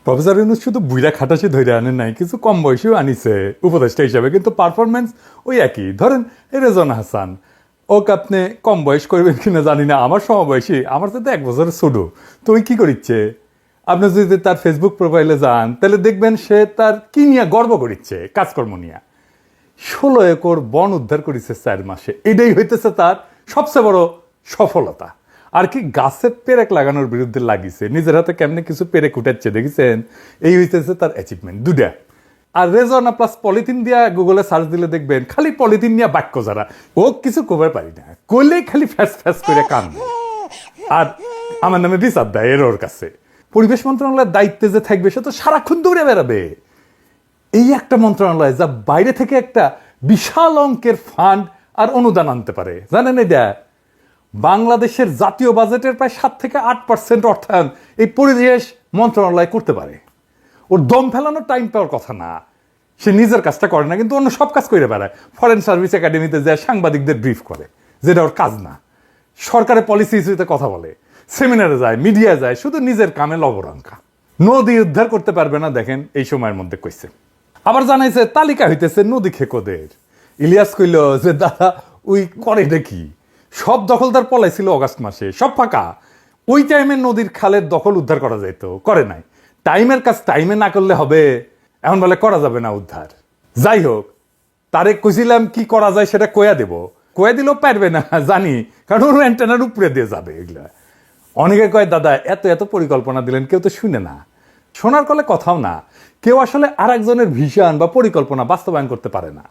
Professor Yunus শুধু বুইরা খাটাসে ধরে আনেন নাই, কিছু কম বয়সীও আনিছে উপদেষ্টা হিসাবে, কিন্তু পারফরমেন্স ওই একই। ধরেন এই রেজওয়ানা হাসান, ওকে আপনি কম বয়স করবেন কিনা জানি না, আমার সমবয়সী, আমার সাথে 1 বছরের ছোট। তো ওই কী করিচ্ছে, আপনি যদি তার ফেসবুক প্রোফাইলে যান তাহলে দেখবেন সে তার কি নিয়ে গর্ব করিচ্ছে, কাজকর্ম নিয়ে। 16 একর বন উদ্ধার করেছে 4 মাসে, এটাই হইতেছে তার সবচেয়ে বড় সফলতা। আর কি গাছে পেরেক লাগানোর বিরুদ্ধে লাগিয়েছে, নিজের হাতে কেমনে কিছু পেরেক উঠাচ্ছে দেখেছেন, এই হইতেছে তার অ্যাচিভমেন্ট দুটা। আর রেজওয়ানা প্লাস পলিথিন দিয়া গুগলে সার্চ দিলে দেখবেন খালি পলিথিন নিয়ে বাক্য যারা, ও কিছু কবার পারি না, করলেই খালি ফ্যাস ফ্যাস করে কান, আর আমার নামে বিচার দেয় এর ওর কাছে। পরিবেশ মন্ত্রণালয়ের দায়িত্বে যে থাকবে সে তো সারাক্ষণ দৌড়ে বেড়াবে। এই একটা মন্ত্রণালয় যা বাইরে থেকে একটা বিশাল অঙ্কের ফান্ড আর অনুদান আনতে পারে, জানেন এটা বাংলাদেশের জাতীয় বাজেটের প্রায় 7 থেকে 8% অর্থায়ন এই পরিবেশ মন্ত্রণালয় করতে পারে। ওর দম ফেলানোর টাইম পাওয়ার কথা না, সে নিজের কাজটা করে না, কিন্তু অন্য সব কাজ করে বেড়ায়। ফরেন সার্ভিস একাডেমিতে যায় সাংবাদিকদের ব্রিফ করে, যেটা ওর কাজ না। সরকারের পলিসি ইস্যুতে কথা বলে, সেমিনারে যায়, মিডিয়া যায়, শুধু নিজের কামে লবরঙ্কা। নদী উদ্ধার করতে পারবে না, দেখেন এই সময়ের মধ্যে কইছে। আবার জানাইছে তালিকা হইতেছে নদী খেকোদের। ইলিয়াস কইল যে দাদা ওই করে দেখি, সব দখলদার পলাইছিল অগাস্ট মাসে, সব ফাঁকা। ওই টাইমে নদীর খালের দখল উদ্ধার করা যেত, করে নাই। টাইমের কাজ টাইমে না করলে হবে, এখন বলে করা যাবে না উদ্ধার। যাই হোক, তারে কইছিলাম কি করা যায় সেটা কয়া দেব, কয়া দিলেও পারবে না জানি, কারণ ওর অ্যান্টেনার উপরে দিয়ে যাবে এগুলা। অনেকে কয় দাদা এত এত পরিকল্পনা দিলেন, কেউ তো শুনে না, শোনার কলে কথাও না, কেউ আসলে আর একজনের ভিশন বা পরিকল্পনা বাস্তবায়ন করতে পারে না।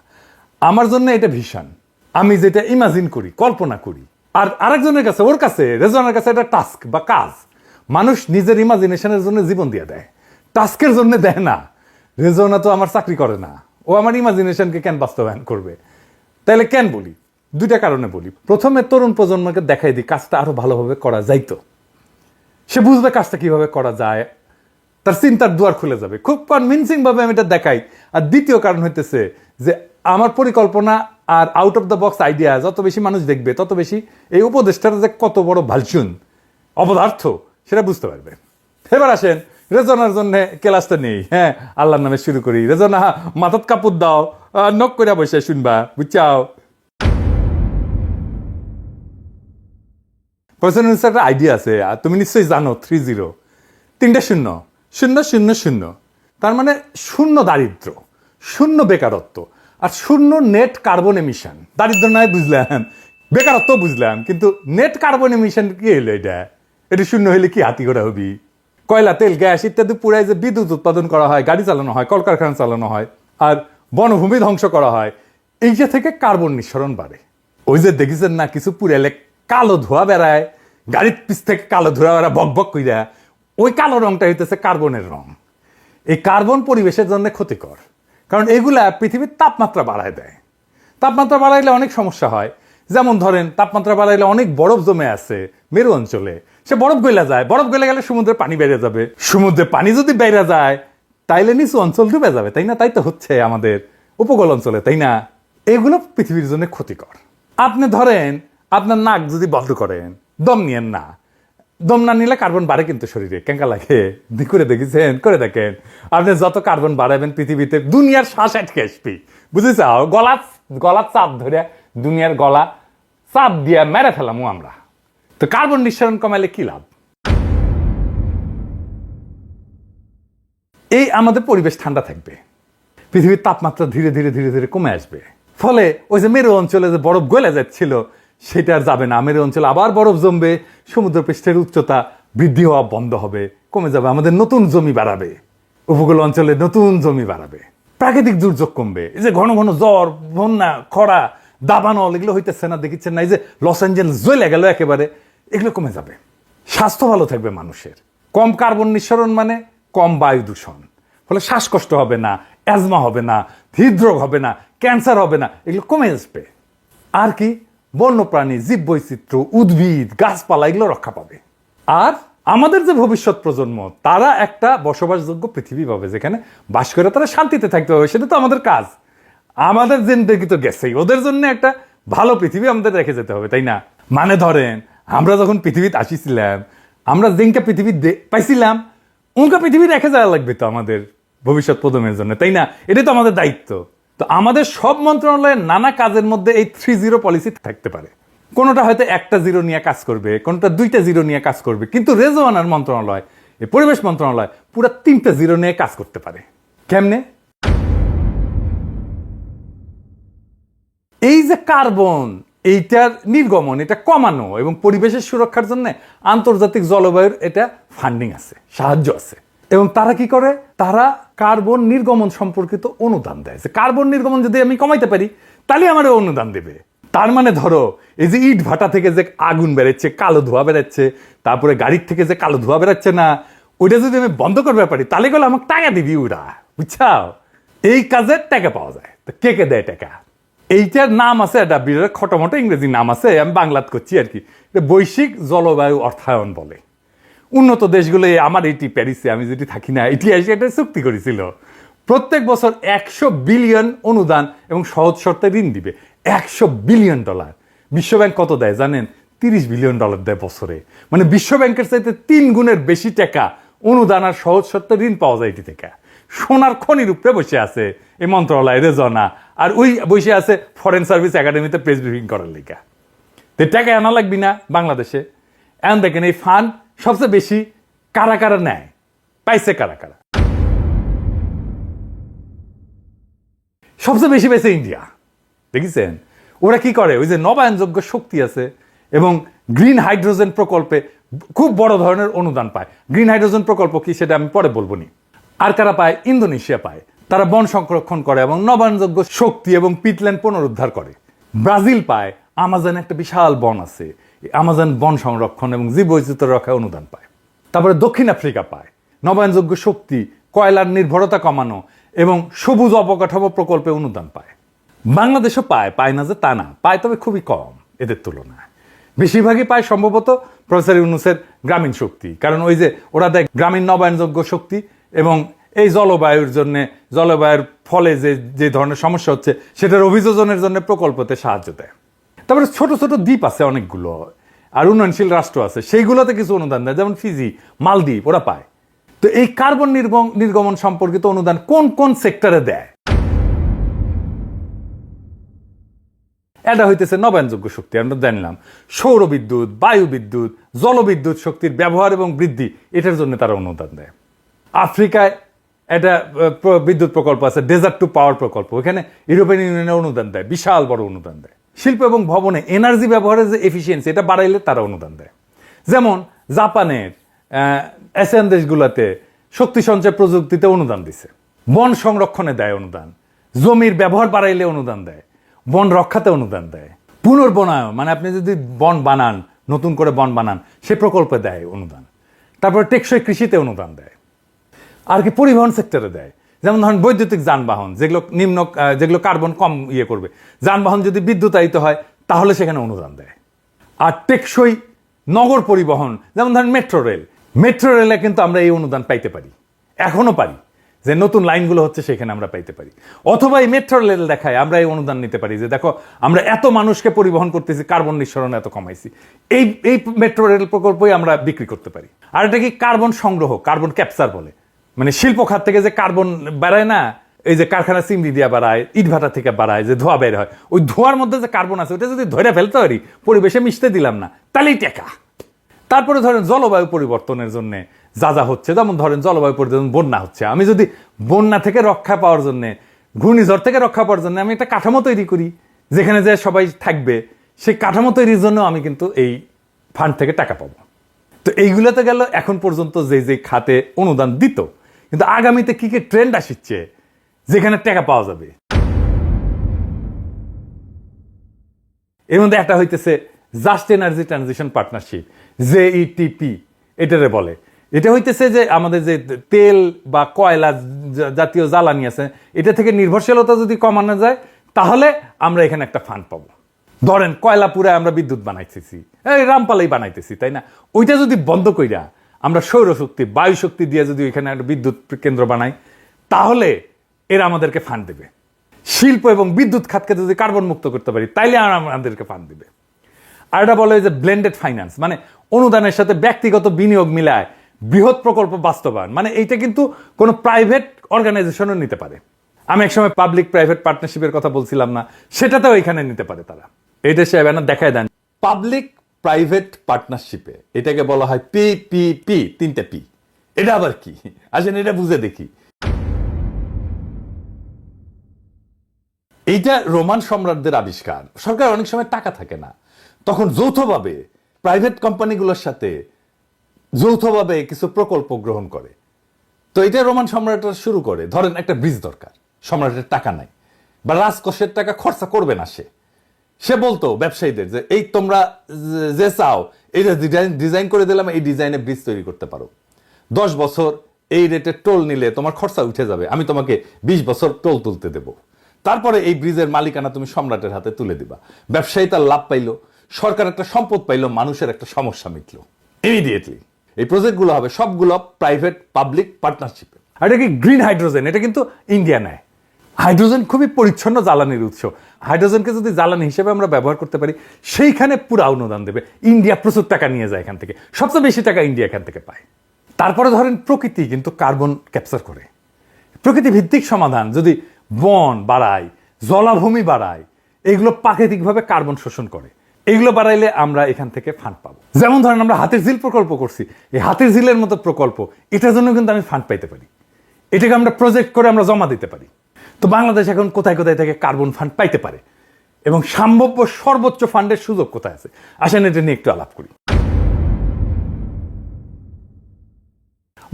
আমার জন্য এটা ভিশন, আমি যেটা ইমাজিন করি, কল্পনা করি, আর আরেকজনের কাছে, ওর কাছে রেজওয়ানার কাছে এটা টাস্ক বা কাজ। মানুষ নিজের ইমাজিনেশনের জন্য জীবন দিয়ে দেয়, টাস্কের জন্য দেয় না। রেজওয়ানা তো আমার চাকরি করে না, ও আমার ইমাজিনেশনকে কেন বাস্তবায়ন করবে? তাইলে কেন বলি? 2টা কারণে বলি। প্রথমে তরুণ প্রজন্মকে দেখাই দিই কাজটা আরো ভালোভাবে করা যাইতো, সে বুঝবে কাজটা কিভাবে করা যায়, তার চিন্তার দুয়ার খুলে যাবে, খুব কনভিনসিং ভাবে আমি এটা দেখাই। আর দ্বিতীয় কারণ হইতেছে যে আমার পরিকল্পনা আর out of the box idea যত বেশি মানুষ দেখবে, তত বেশি এই উপদেষ্টার যে কত বড় ভালচুন অপদার্থ সেটা বুঝতে পারবে। এবার আসেন রেজওয়ানার জন্য ক্লাসটা নেই। হ্যাঁ, আল্লাহর নামে শুরু করি। রেজওয়ানা মাথাত কাপড় দাও, নক করে বসে শুনবা, বুঝছাও। প্রফেসর একটা আইডিয়া আছে, তুমি নিশ্চয়ই জানো, 30, 3টে শূন্য, 0, 0, 0। তার মানে 0 দারিদ্র, 0 বেকারত্ব, আর 0 নেট কার্বন এমিশন। দারিদ্র নয় বুঝলাম, বেকারত্ব বুঝলাম, কিন্তু নেট কার্বন এমিশন কি হইলো? এটা 0 হইলে কি হাতি ঘোড়া হবি? কয়লা, তেল, গ্যাস ইত্যাদি পুরাই যে বিদ্যুৎ উৎপাদন করা হয়, গাড়ি চালানো হয়, কলকারখানা চালানো হয়, আর বনভূমি ধ্বংস করা হয়, এইটা থেকে কার্বন নিঃসরণ বাড়ে। ওই যে দেখেছেন না, কিছু পুরাইলে কালো ধোয়া বেড়ায়, গাড়ির পিছ থেকে কালো ধোয়া বেড়া বক বক কইরা, ওই কালো রংটা হইতেছে কার্বনের রং। এই কার্বন পরিবেশের জন্য ক্ষতিকর, কারণ এগুলা পৃথিবীর তাপমাত্রা বাড়ায় দেয়। তাপমাত্রা বাড়াইলে অনেক সমস্যা হয়, যেমন ধরেন তাপমাত্রা বাড়াইলে অনেক বরফ জমে আছে মেরু অঞ্চলে, সে বরফ গলে যায়, বরফ গলে গেলে সমুদ্রের পানি বেড়ে যাবে, সমুদ্রের পানি যদি বেড়ে যায় তাইলে নিচু অঞ্চল ডুবে যাবে, তাই না? তাই তো হচ্ছে আমাদের উপকূল অঞ্চলে, তাই না? এগুলো পৃথিবীর জন্য ক্ষতিকর। আপনি ধরেন আপনার নাক যদি বন্ধ করেন, দম নিয়েন না, দম না নিলে কার্বন বাড়ে কিন্তু শরীরে, কেঙ্কা লাগে করে দেখেছেন? করে দেখেন, আপনি যত কার্বন বাড়াবেন পৃথিবীতে দুনিয়ার শ্বাস আটকে আসবি, বুঝেছাও? গলা চাপ ধরে দুনিয়ার গলা চাপ দিয়ে মেরে ফেলামু আমরা। তো কার্বন নিঃসরণ কমাইলে কি লাভ? এই আমাদের পরিবেশ ঠান্ডা থাকবে, পৃথিবীর তাপমাত্রা ধীরে ধীরে ধীরে ধীরে কমে আসবে, ফলে ওই যে মেরু অঞ্চলে যে বরফ গলে যাচ্ছিল সেটা আর যাবে না, মেরু অঞ্চলে আবার বরফ জমবে, সমুদ্রপৃষ্ঠের উচ্চতা বৃদ্ধি হওয়া বন্ধ হবে, কমে যাবে, আমাদের নতুন জমি বাড়াবে, উপকূল অঞ্চলে নতুন জমি বাড়াবে, প্রাকৃতিক দুর্যোগ কমবে। এই যে ঘন ঘন জ্বর, বন্যা, খরা, দাবানল এগুলো হইতেছে না, দেখেছেন না? এই যে লস অ্যাঞ্জেলস জ্বলে গেল একেবারে, এগুলো কমে যাবে, স্বাস্থ্য ভালো থাকবে মানুষের। কম কার্বন নিঃসরণ মানে কম বায়ু দূষণ, ফলে শ্বাসকষ্ট হবে না, অ্যাজমা হবে না, হৃদরোগ হবে না, ক্যান্সার হবে না, এগুলো কমে আসবে। আর কি, বন্যপ্রাণী, জীববৈচিত্র্য, উদ্ভিদ, গাছপালা এগুলো রক্ষা পাবে। আর আমাদের যে ভবিষ্যৎ প্রজন্ম, তারা একটা বসবাসযোগ্য পৃথিবী পাবে, যেখানে বাস করে তারা শান্তিতে থাকতে হবে। সেটা তো আমাদের কাজ। আমাদের জিন্দেগি তো গেছেই, ওদের জন্য একটা ভালো পৃথিবী আমাদের রেখে যেতে হবে, তাই না? মানে ধরেন আমরা যখন পৃথিবীতে আসিছিলাম, আমরা যেটা পৃথিবী পাইছিলাম উনকা পৃথিবী রেখে যাওয়া লাগবে তো আমাদের ভবিষ্যৎ প্রজন্মের জন্য, তাই না? এটাই তো আমাদের দায়িত্ব। তো আমাদের সব মন্ত্রণালয়ের নানা কাজের মধ্যে এই 3-0 পলিসি থাকতে পারে। কোনোটা হয়তো 1টা 0 নিয়ে কাজ করবে, কোনোটা 2টা 0 নিয়ে কাজ করবে, কিন্তু রেজওয়ানার মন্ত্রণালয়, এই পরিবেশ মন্ত্রণালয় পুরো 3টা 0 নিয়ে কাজ করতে পারে। কেমনে? এই যে কার্বন, এইটার নির্গমন, এটা কমানো এবং পরিবেশের সুরক্ষার জন্য আন্তর্জাতিক জলবায়ুর এটা ফান্ডিং আছে, সাহায্য আছে। এবং তারা কি করে? তারা কার্বন নির্গমন সম্পর্কিত অনুদান দেয়। যে কার্বন নির্গমন যদি আমি কমাইতে পারি তাহলে আমার অনুদান দেবে। তার মানে ধরো এই যে ইট ভাটা থেকে যে আগুন বেরোচ্ছে, কালো ধোঁয়া বেরোচ্ছে, তারপরে গাড়ির থেকে যে কালো ধোঁয়া বেরোচ্ছে না, ওইটা যদি আমি বন্ধ করতে পারি তাহলে গেলে আমাকে টাকা দিবি ওরা, বুঝছাও? এই কাজের টাকা পাওয়া যায়। তো কে কে দেয় টাকা? এইটার নাম আছে, একটা বিরাট খটোমটো ইংরেজি নাম আছে, আমি বাংলাত করছি আর কি। বৈশ্বিক জলবায়ু অর্থায়ন বলে। উন্নত দেশগুলো, আমার এটি প্যারিসে আমি যেটি থাকি না, এটি এসে এটা চুক্তি করেছিল প্রত্যেক বছর 100 বিলিয়ন অনুদান এবং সহজ শর্তে ঋণ দিবে। 100 বিলিয়ন ডলার। বিশ্বব্যাংক কত দেয় জানেন? 30 বিলিয়ন ডলার দেয় বছরে। মানে বিশ্বব্যাংকের চাইতে 3 গুণের বেশি টাকা অনুদান আর সহজ শর্তে ঋণ পাওয়া যায় এটি থেকে। সোনার খনির উপরে বসে আছে এই মন্ত্রণালয়, রেজনা, আর ওই বসে আছে ফরেন সার্ভিস একাডেমিতে প্রেস ব্রিফিং করার লেখা। তো টাকা আনা লাগবি না বাংলাদেশে? এখন দেখেন এই ফান্ড সবচেয়ে বেশি কারা কারা নেয়, পাইছে কারা কারা? সবচেয়ে বেশি পাইছে ইন্ডিয়া। দেখেছেন ওরা কি করে? ওই যে নবায়নযোগ্য শক্তি আছে এবং গ্রিন হাইড্রোজেন প্রকল্পে খুব বড় ধরনের অনুদান পায়। গ্রিন হাইড্রোজেন প্রকল্প কি সেটা আমি পরে বলবো নি। আর কারা পায়? ইন্দোনেশিয়া পায়। তারা বন সংরক্ষণ করে এবং নবায়নযোগ্য শক্তি এবং পিটল্যান্ড পুনরুদ্ধার করে। ব্রাজিল পায়, আমাজনে একটা বিশাল বন আছে, আমাজন বন সংরক্ষণ এবং জীববৈচিত্র্য রক্ষায় অনুদান পায়। তারপরে দক্ষিণ আফ্রিকা পায় নবায়নযোগ্য শক্তি, কয়লার নির্ভরতা কমানো এবং সবুজ অবকাঠামো প্রকল্পে অনুদান পায়। বাংলাদেশও পায়, পায় না যে তা না, পায় তবে খুবই কম এদের তুলনায়। বেশিরভাগই পায় সম্ভবত প্রফেসর ইউনূসের গ্রামীণ শক্তি, কারণ ওই যে ওরা দেয় গ্রামীণ নবায়নযোগ্য শক্তি এবং এই জলবায়ুর জন্য, জলবায়ুর ফলে যে যে ধরনের সমস্যা হচ্ছে সেটার অভিযোজনের জন্য প্রকল্পতে সাহায্য দেয়। তারপরে ছোট ছোট দ্বীপ আছে অনেকগুলো, আর উন্নয়নশীল রাষ্ট্র আছে, সেইগুলোতে কিছু অনুদান দেয়, যেমন ফিজি, মালদ্বীপ, ওরা পায়। তো এই কার্বন নির্গমন সম্পর্কিত অনুদান কোন কোন সেক্টরে দেয়? এটা হইতেছে নবায়নযোগ্য শক্তি, আমরা জানলাম। সৌর বিদ্যুৎ, বায়ু বিদ্যুৎ, জলবিদ্যুৎ শক্তির ব্যবহার এবং বৃদ্ধি, এটার জন্য তারা অনুদান দেয়। আফ্রিকায় একটা বিদ্যুৎ প্রকল্প আছে, ডেজার্ট টু পাওয়ার প্রকল্প, ওখানে ইউরোপিয়ান ইউনিয়নের অনুদান দেয়, বিশাল বড় অনুদান দেয়। শিল্প এবং ভবনে এনার্জি ব্যবহারের যে এফিসিয়েন্সি, এটা বাড়াইলে তারা অনুদান দেয়। যেমন জাপানের এশিয়ান দেশগুলোতে শক্তি সঞ্চয় প্রযুক্তিতে অনুদান দিছে। বন সংরক্ষণে দেয় অনুদান, জমির ব্যবহার বাড়াইলে অনুদান দেয়, বন রক্ষাতে অনুদান দেয়, পুনর্বনায়ন মানে আপনি যদি বন বানান, নতুন করে বন বানান, সে প্রকল্পে দেয় অনুদান। তারপরে টেকসই কৃষিতে অনুদান দেয়। আর কি পরিবহন সেক্টরে দেয়, যেমন ধরেন বৈদ্যুতিক যানবাহন, যেগুলো কার্বন কম করবে, যানবাহন যদি বিদ্যুতায়িত হয় তাহলে সেখানে অনুদান দেয়। আর টেকসই নগর পরিবহন, যেমন ধরেন মেট্রো রেলে কিন্তু আমরা এই অনুদান পাইতে পারি, এখনো পারি, যে নতুন লাইনগুলো হচ্ছে সেখানে আমরা পাইতে পারি। অথবা এই মেট্রো রেল দেখায় আমরা এই অনুদান নিতে পারি, যে দেখো আমরা এত মানুষকে পরিবহন করতেছি, কার্বন নিঃসরণ এত কমাইছি, এই মেট্রো রেল প্রকল্পই আমরা বিক্রি করতে পারি। আর এটা কি কার্বন সংগ্রহ, কার্বন ক্যাপচার বলে। মানে শিল্প খাত থেকে যে কার্বন বাড়ায় না, এই যে কারখানা চিমনি দিয়ে বাড়ায়, ইটভাটা থেকে বাড়ায়, যে ধোঁয়া বের হয়, ওই ধোঁয়ার মধ্যে যে কার্বন আছে ওটা যদি ধরে ফেলতে পারি, পরিবেশে মিশতে দিলাম না, তাহলেই টেকা। তারপরে ধরেন জলবায়ু পরিবর্তনের জন্য যা যা হচ্ছে, যেমন ধরেন জলবায়ু পরিবর্তন, বন্যা হচ্ছে, আমি যদি বন্যা থেকে রক্ষা পাওয়ার জন্য, ঘূর্ণিঝড় থেকে রক্ষা পাওয়ার জন্য আমি একটা কাঠামো তৈরি করি যেখানে যে সবাই থাকবে, সেই কাঠামো তৈরির জন্য আমি কিন্তু এই ফান্ড থেকে টাকা পাবো। তো এইগুলোতে গেল এখন পর্যন্ত যে খাতে অনুদান দিত, কিন্তু আগামীতে কি কি ট্রেন্ড আসছে যেখানে টাকা পাওয়া যাবে। এর মধ্যে একটা হইতেছে জাস্ট এনার্জি ট্রানজিশন পার্টনারশিপ, জেইটিপি এটারে বলে। এটা হইতেছে যে আমাদের যে তেল বা কয়লা জাতীয় জ্বালানি আছে, এটা থেকে নির্ভরশীলতা যদি কমানো যায় তাহলে আমরা এখানে একটা ফান্ড পাবো। ধরেন কয়লা পুরা আমরা বিদ্যুৎ বানাইতেছি, এই রামপালেই বানাইতেছি, তাই না? ওইটা যদি বন্ধ কইরা আমরা সৌরশক্তি, বায়ু শক্তি দিয়ে যদি এখানে একটা বিদ্যুৎ কেন্দ্র বানাই, তাহলে এরা আমাদেরকে ফান্ড দেবে। শিল্প এবং বিদ্যুৎ খাতকে যদি কার্বন মুক্ত করতে পারি, তাইলে আমাদেরকে ফান্ড দেবে। আর এটা বলে যে ব্লেন্ডেড ফাইন্যান্স, মানে অনুদানের সাথে ব্যক্তিগত বিনিয়োগ মিলায় বৃহৎ প্রকল্প বাস্তবায়ন, মানে এইটা কিন্তু কোনো প্রাইভেট অর্গানাইজেশনও নিতে পারে। আমি একসময় পাবলিক প্রাইভেট পার্টনারশিপের কথা বলছিলাম না, সেটাতেও এখানে নিতে পারে তারা। এই দেশে ব্যানার দেখায় দেন পাবলিক প্রাইভেট পার্টনারশিপে, এটাকে বলা হয় পিপিপি, 3টে পি। এটা আবার কি আসেন এটা বুঝে দেখি। এইটা রোমান সম্রাটদের আবিষ্কার। সরকার অনেক সময় টাকা থাকে না, তখন যৌথভাবে প্রাইভেট কোম্পানিগুলোর সাথে যৌথভাবে কিছু প্রকল্প গ্রহণ করে। তো এটা রোমান সম্রাটরা শুরু করে। ধরেন একটা ব্রিজ দরকার, সম্রাটের টাকা নাই বা রাজকোষের টাকা খরচা করবে না, সে বলতো ব্যবসায়ীদের যে এই তোমরা যে চাও এইটা ডিজাইন করে দিলাম, এই ডিজাইনে ব্রিজ তৈরি করতে পারো, 10 বছর এই রেটে টোল নিলে তোমার খরচা উঠে যাবে, আমি তোমাকে 20 বছর টোল তুলতে দেব, তারপরে এই ব্রিজের মালিকানা তুমি সম্রাটের হাতে তুলে দিবা। ব্যবসায়ী তার লাভ পাইলো, সরকার একটা সম্পদ পাইলো, মানুষের একটা সমস্যা মিটলো ইমিডিয়েটলি। এই প্রজেক্টগুলো হবে সবগুলো প্রাইভেট পাবলিক পার্টনারশিপে। আর এটা কি গ্রিন হাইড্রোজেন, এটা কিন্তু ইন্ডিয়া নেয়। হাইড্রোজেন খুবই পরিচ্ছন্ন জ্বালানির উৎস। হাইড্রোজেনকে যদি জ্বালানি হিসেবে আমরা ব্যবহার করতে পারি, সেইখানে পুরো অনুদান দেবে ইন্ডিয়া। প্রচুর টাকা নিয়ে যায় এখান থেকে, সবচেয়ে বেশি টাকা ইন্ডিয়া এখান থেকে পায়। তারপরে ধরেন প্রকৃতি কিন্তু কার্বন ক্যাপচার করে। প্রকৃতি ভিত্তিক সমাধান, যদি বন বাড়ায়, জলাভূমি বাড়ায়, এগুলো প্রাকৃতিকভাবে কার্বন শোষণ করে, এগুলো বাড়াইলে আমরা এখান থেকে ফান্ড পাবো। যেমন ধরেন আমরা হাতির ঝিল প্রকল্প করছি, এই হাতির ঝিলের মতো প্রকল্প, এটার জন্য কিন্তু আমি ফান্ড পাইতে পারি। এটাকে আমরা প্রজেক্ট করে আমরা জমা দিতে পারি। তো বাংলাদেশ এখন কোথায় কোথায় থেকে কার্বন ফান্ড পাইতে পারে এবং সম্ভাব্য সর্বোচ্চ ফান্ডের সুযোগ কোথায় আছে, আসেন এটা নিয়ে একটু আলাপ করি।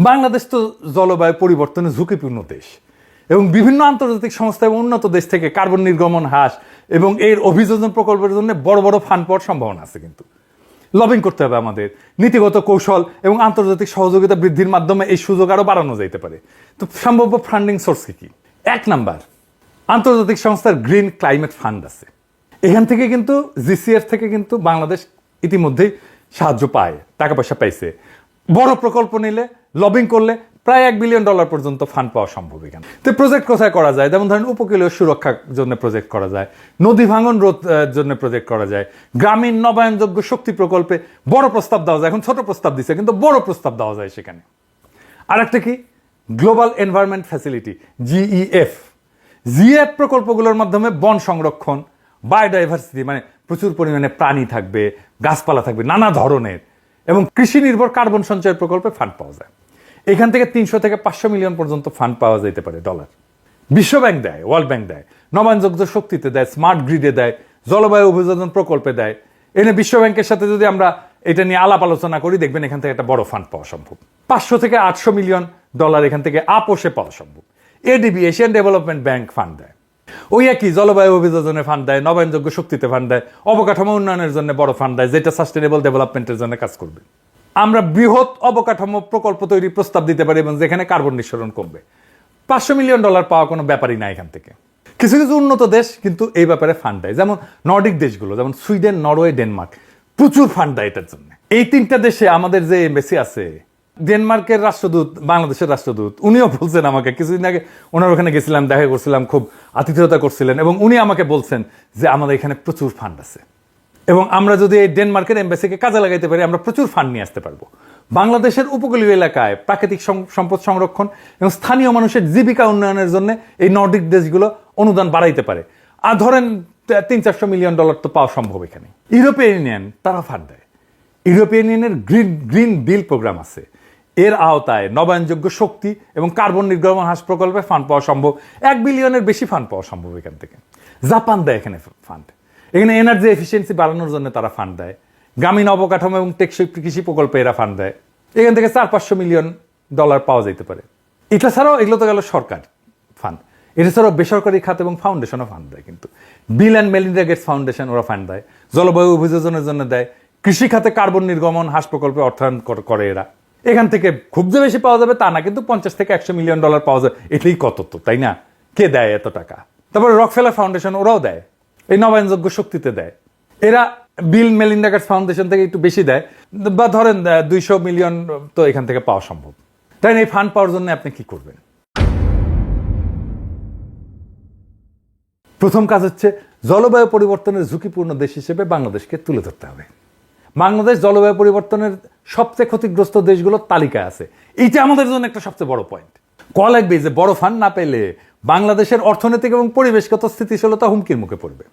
বাংলাদেশ তো জলবায়ু পরিবর্তনের ঝুঁকিপূর্ণ দেশ এবং বিভিন্ন আন্তর্জাতিক সংস্থা এবং উন্নত দেশ থেকে কার্বন নির্গমন হ্রাস এবং এর অভিযোজন প্রকল্পের জন্য বড় বড় ফান্ড পাওয়ার সম্ভাবনা আছে। কিন্তু লবিং করতে হবে আমাদের, নীতিগত কৌশল এবং আন্তর্জাতিক সহযোগিতা বৃদ্ধির মাধ্যমে এই সুযোগ আরো বাড়ানো যেতে পারে। তো সম্ভাব্য ফান্ডিং সোর্স কি? 1 নাম্বার, আন্তর্জাতিক সংস্থার গ্রিন ক্লাইমেট ফান্ড আছে। এখান থেকে কিন্তু জিসিএফ থেকে কিন্তু বাংলাদেশ ইতিমধ্যেই সাহায্য পায়, টাকা পয়সা পাইছে। বড় প্রকল্প নিলে, লবিং করলে প্রায় $1 বিলিয়ন পর্যন্ত ফান্ড পাওয়া সম্ভব এখানে। তো প্রজেক্ট কোথায় করা যায়? যেমন ধরেন উপকূলীয় সুরক্ষার জন্য প্রজেক্ট করা যায়, নদী ভাঙন রোধ জন্য প্রজেক্ট করা যায়, গ্রামীণ নবায়নযোগ্য শক্তি প্রকল্পে বড় প্রস্তাব দেওয়া যায়। এখন ছোট প্রস্তাব দিচ্ছে, কিন্তু বড় প্রস্তাব দেওয়া যায় সেখানে। আরেকটা কি, গ্লোবাল এনভায়রনমেন্ট ফ্যাসিলিটি, জিএফ প্রকল্পগুলোর মাধ্যমে বন সংরক্ষণ, বায়োডাইভার্সিটি, মানে প্রচুর পরিমাণে প্রাণী থাকবে, গাছপালা থাকবে নানা ধরনের, এবং কৃষি নির্ভর কার্বন সঞ্চয় প্রকল্পে ফান্ড পাওয়া যায়। এখান থেকে 300 থেকে 500 মিলিয়ন পর্যন্ত ফান্ড পাওয়া যেতে পারে ডলার। বিশ্বব্যাংক দেয়, ওয়ার্ল্ড ব্যাংক দেয়, নবায়নযোগ্য শক্তিতে দেয়, স্মার্ট গ্রিডে দেয়, জলবায়ু অভিযোজন প্রকল্পে দেয়। এনে বিশ্বব্যাংকের সাথে যদি আমরা এটা নিয়ে আলাপ আলোচনা করি, দেখবেন এখান থেকে একটা বড় ফান্ড পাওয়া সম্ভব। 500 থেকে 800 মিলিয়ন ডলার এখান থেকে আপোষে পাওয়া সম্ভব। ADB, Asian development bank fund দেয়। ওই একই জলবায়ু অভিযোজনে ফান্ড দেয়, নবায়নযোগ্য শক্তিতে ফান্ড দেয়, অবকাঠামো উন্নয়নের জন্য বড় ফান্ড দেয়, যেটা সাস্টেনেবল ডেভেলপমেন্টের জন্য কাজ করবে। আমরা বৃহৎ অবকাঠামো প্রকল্প তৈরির প্রস্তাব দিতে পারি এবং যেখানে কার্বন নিঃসরণ কমবে। $500 মিলিয়ন পাওয়া কোনো ব্যাপারই না এখান থেকে। কিছু কিছু উন্নত দেশ কিন্তু এই ব্যাপারে ফান্ড দেয়, যেমন নর্ডিক দেশগুলো, যেমন সুইডেন, নরওয়ে, ডেনমার্ক, প্রচুর ফান্ড দেয় এটার জন্য। এই 3টা দেশে আমাদের যে এমবেসি আছে, ডেনমার্কের রাষ্ট্রদূত, বাংলাদেশের রাষ্ট্রদূত, উনিও বলছেন আমাকে, কিছুদিন আগে ওনার ওখানে গেছিলাম, দেখা করছিলাম, খুব আতিথেয়তা করছিলেন, এবং উনি আমাকে বলছেন যে আমাদের এখানে প্রচুর ফান্ড আছে এবং আমরা যদি এই ডেনমার্কের এমবেসিকে কাজে লাগাইতে পারি, আমরা প্রচুর ফান্ড নিয়ে আসতে পারবো। বাংলাদেশের উপকূলীয় এলাকায় প্রাকৃতিক সম্পদ সংরক্ষণ এবং স্থানীয় মানুষের জীবিকা উন্নয়নের জন্য এই নর্ডিক দেশগুলো অনুদান বাড়াইতে পারে। আর ধরেন $300-400 মিলিয়ন তো পাওয়া সম্ভব এখানে। ইউরোপিয়ান ইউনিয়ন তারা ফান্ড দেয়। ইউরোপিয়ান ইউনিয়নের গ্রিন বিল প্রোগ্রাম আছে, এর আওতায় নবায়নযোগ্য শক্তি এবং কার্বন নির্গমন হ্রাস প্রকল্পে ফান্ড পাওয়া সম্ভব। $1 বিলিয়নের বেশি ফান্ড পাওয়া সম্ভব এখান থেকে। জাপান দেয় এখানে ফান্ড, এখানে এনার্জি এফিসিয়েন্সি বাড়ানোর জন্য তারা ফান্ড দেয়। গ্রামীণ অবকাঠামো এবং টেকসই কৃষি প্রকল্পে এরা ফান্ড দেয়। এখান থেকে $400-500 মিলিয়ন পাওয়া যেতে পারে। এটা ছাড়াও এগুলো তো গেল সরকার ফান্ড, এটা ছাড়াও বেসরকারি খাত এবং ফাউন্ডেশনও ফান্ড দেয়। কিন্তু Bill and Melinda Gates foundation ওরা ফান্ড দেয়, জলবায়ু অভিযোজনের জন্য দেয়, কৃষি খাতে কার্বন নির্গমন হ্রাস প্রকল্পে অর্থায়ন করে এরা। এখান থেকে খুব যে বেশি পাওয়া যাবে তা না, কিন্তু $50 থেকে $100 মিলিয়ন পাওয়া যায়, এটাই কত, তো তাই না? কে দেয় এত টাকা? তারপরে রকফেলার ফাউন্ডেশন ওরাও দেয়, এই নবায়নযোগ্য শক্তিতে দেয়। এরা বিল মেলিন্ডা গেটস ফাউন্ডেশন থেকে একটু বেশি দেয়, বা ধরেন $200 মিলিয়ন তো এখান থেকে পাওয়া সম্ভব। তাই এই ফান্ড পাওয়ার জন্য আপনি কি করবেন? প্রথম কাজ হচ্ছে জলবায়ু পরিবর্তনের ঝুঁকিপূর্ণ দেশ হিসেবে বাংলাদেশকে তুলে ধরতে হবে। বাংলাদেশ জলবায়ু পরিবর্তনের সবচেয়ে ক্ষতিগ্রস্ত দেশগুলোর তালিকায় আছে। এইটা আমাদের জন্য একটা সবচেয়ে বড় পয়েন্ট। কল লাগবে যে বড় ফান্ড না পেলে বাংলাদেশের অর্থনৈতিক এবং পরিবেশগত স্থিতিশীলতা হুমকির মুখে পড়বে।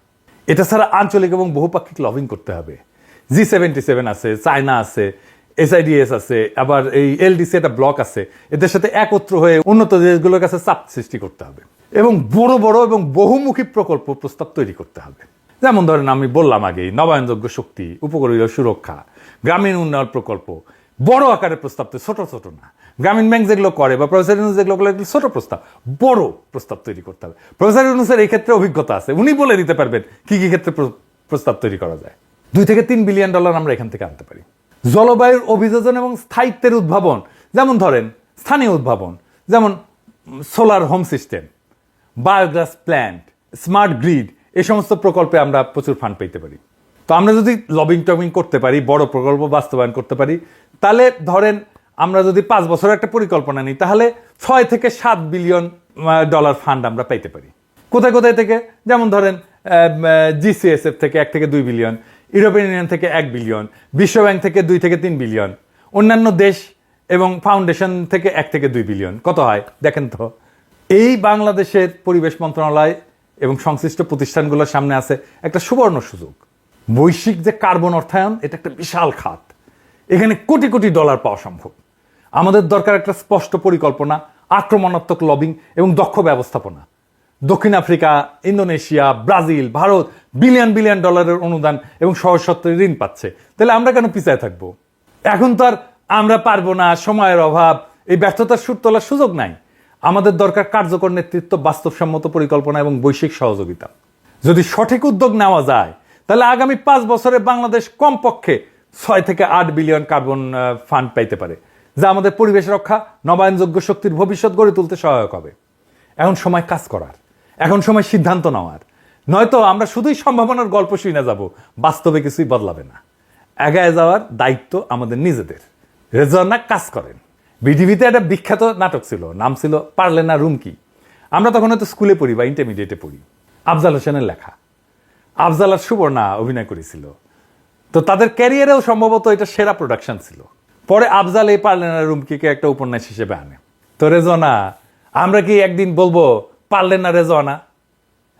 এটা ছাড়া আঞ্চলিক এবং বহুপাক্ষিক লবিং করতে হবে। G77 আছে, চায়না আছে, SIDS আছে, আবার এই LDC একটা ব্লক আছে, এদের সাথে একত্র হয়ে উন্নত দেশগুলোর কাছে চাপ সৃষ্টি করতে হবে এবং বড় বড় এবং বহুমুখী প্রকল্প প্রস্তাব তৈরি করতে হবে। যেমন ধরেন আমি বললাম আগেই, নবায়নযোগ্য শক্তি, উপকূলীয় সুরক্ষা, গ্রামীণ উন্নয়ন প্রকল্প, বড় আকারের প্রস্তাব, তো ছোট ছোট না। গ্রামীণ ব্যাংক যেগুলো করে বা প্রফেসর ইউনূস যেগুলো করে ছোট প্রস্তাব, বড় প্রস্তাব তৈরি করতে হবে। প্রফেসর ইউনূসের এই ক্ষেত্রে অভিজ্ঞতা আছে, উনি বলে দিতে পারবেন কি কি ক্ষেত্রে প্রস্তাব তৈরি করা যায়। $2 থেকে $3 বিলিয়ন আমরা এখান থেকে আনতে পারি। জলবায়ুর অভিযোজন এবং স্থায়িত্বের উদ্ভাবন, যেমন ধরেন স্থানীয় উদ্ভাবন, যেমন solar home system, biogas plant, smart grid, এই সমস্ত প্রকল্পে আমরা প্রচুর ফান্ড পেতে পারি। তো আমরা যদি লবিং টবিং করতে পারি, বড় প্রকল্প বাস্তবায়ন করতে পারি, তাহলে ধরেন আমরা যদি 5 বছরের একটা পরিকল্পনা নিই, তাহলে $6 থেকে $7 বিলিয়ন ফান্ড আমরা পাইতে পারি। কোথায় কোথায় থেকে? যেমন ধরেন GCSF থেকে 1 থেকে 2 বিলিয়ন, ইউরোপিয়ান ইউনিয়ন থেকে 1 বিলিয়ন, বিশ্বব্যাংক থেকে 2 থেকে 3 বিলিয়ন, অন্যান্য দেশ এবং ফাউন্ডেশন থেকে 1 থেকে 2 বিলিয়ন। কত হয় দেখেন তো। এই বাংলাদেশের পরিবেশ মন্ত্রণালয় এবং সংশ্লিষ্ট প্রতিষ্ঠানগুলোর সামনে আছে একটা সুবর্ণ সুযোগ। বৈশ্বিক যে কার্বন অর্থায়ন, এটা একটা বিশাল খাত, এখানে কোটি কোটি ডলার পাওয়া সম্ভব। আমাদের দরকার একটা স্পষ্ট পরিকল্পনা, আক্রমণাত্মক লবিং এবং দক্ষ ব্যবস্থাপনা। দক্ষিণ Africa, Indonesia, Brazil, Bharat billion billion ডলারের অনুদান এবং সহজ শর্তে ঋণ পাচ্ছে, তাহলে আমরা কেন পিছায় থাকবো? এখন তো আর আমরা পারবো না, সময়ের অভাব, এই ব্যর্থতার সুর তোলার সুযোগ নাই। আমাদের দরকার কার্যকর নেতৃত্ব, বাস্তবসম্মত পরিকল্পনা এবং বৈশ্বিক সহযোগিতা। যদি সঠিক উদ্যোগ নেওয়া যায়, তাহলে আগামী 5 বছরে বাংলাদেশ কমপক্ষে 6 থেকে 8 বিলিয়ন কার্বন ফান্ড পাইতে পারে, যা আমাদের পরিবেশ রক্ষা, নবায়নযোগ্য শক্তির ভবিষ্যৎ গড়ে তুলতে সহায়ক হবে। এখন সময় কাজ করার, এখন সময় সিদ্ধান্ত নেওয়ার। নয়তো আমরা শুধুই সম্ভাবনার গল্প শুনে যাব, বাস্তবে কিছুই বদলাবে না। এগিয়ে যাওয়ার দায়িত্ব আমাদের নিজেদের। রেজওয়ানা কাজ করেন। বিটিভিতে একটা বিখ্যাত নাটক ছিল, নাম ছিল পারলে না রুমকি। আমরা তখন হয়তো স্কুলে পড়ি বা ইন্টারমিডিয়েটে পড়ি। আফজাল হোসেনের লেখা। আফজাল আর সুবর্ণা অভিনয় করেছিল। তো তাদের ক্যারিয়ারেও সম্ভবত এটা সেরা প্রোডাকশন ছিল। পরে আফজাল এই পারলে না রুমকিকে একটা উপন্যাস হিসেবে আনে। তো রেজওয়ানা, আমরা কি একদিন বলবো পারলে না রেজওয়ানা?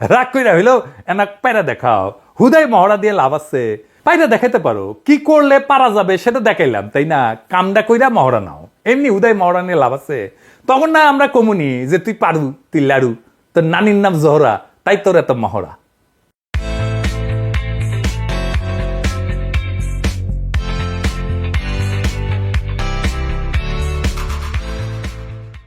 রাগ কইরা হইলেও এনা পায়রা দেখাও, হুদাই মহড়া দিয়ে লাভ আছে। পায়রা দেখাইতে পারো, কি করলে পারা যাবে সেটা দেখাইলাম, তাই না? কামডা কইরা মহড়া নাও, এমনি হুদাই মহড়া নিয়ে লাভ আছে। তখন না আমরা কমুনি যে তুই পারু, তুই লাড়ু, তোর নানির নাম জোহরা, তাই তোর এত মহড়া।